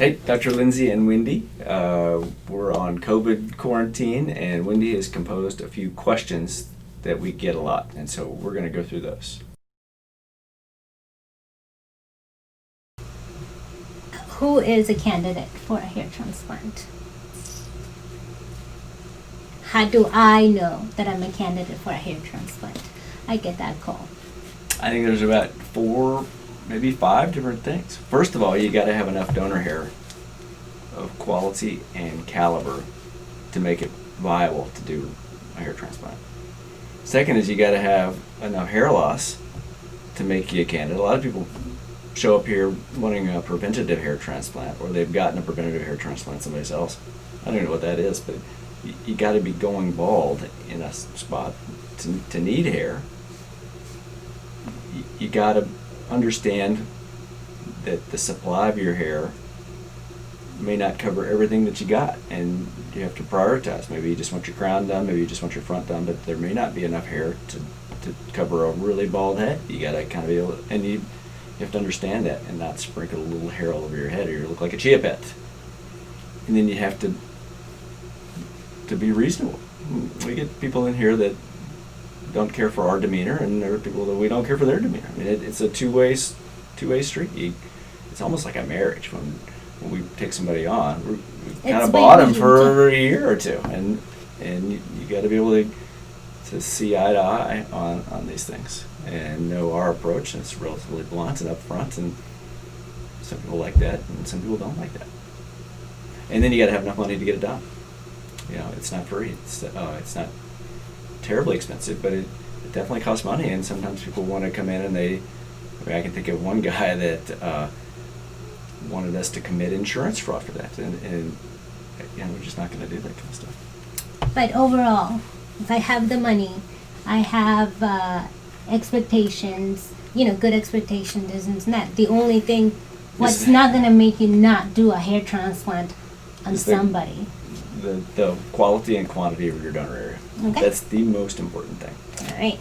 Hey, Dr. Lindsey and Wendy. We're on COVID quarantine, and Wendy has composed a few questions that we get a lot, and so we're going to go through those. Who is a candidate for a hair transplant? How do I know that I'm a candidate for a hair transplant? I get that call. I think there's about 4, maybe 5 different things. First of all, you got to have enough donor hair of quality and caliber to make it viable to do a hair transplant. Second is you got to have enough hair loss to make you a candidate. A lot of people show up here wanting a preventative hair transplant, or they've gotten a preventative hair transplant somebody else. I don't even know what that is, but you got to be going bald in a spot to need hair. You got to understand that the supply of your hair may not cover everything that you got, and you have to prioritize. Maybe you just want your crown done, maybe you just want your front done, but there may not be enough hair to cover a really bald head. You got to kind of be able to, and you have to understand that and not sprinkle a little hair all over your head or you look like a chia pet. And then you have to be reasonable. We get people in here that don't care for our demeanor, and there are people that we don't care for their demeanor. I mean, it's a two-way street. It's almost like a marriage. When we take somebody on, we kind of bought them for a year or two, and you got to be able to see eye to eye on these things and know our approach. And it's relatively blunt and upfront, and some people like that, and some people don't like that. And then you got to have enough money to get it done. You know, it's not free. It's not terribly expensive, but it definitely costs money. And sometimes people want to come in and I can think of one guy that wanted us to commit insurance fraud for that, and we're just not going to do that kind of stuff. But overall, if I have the money, I have expectations, good expectations isn't met. The only thing, what's not going to make you not do a hair transplant on somebody? The quality and quantity of your donor area. Okay. That's the most important thing. All right.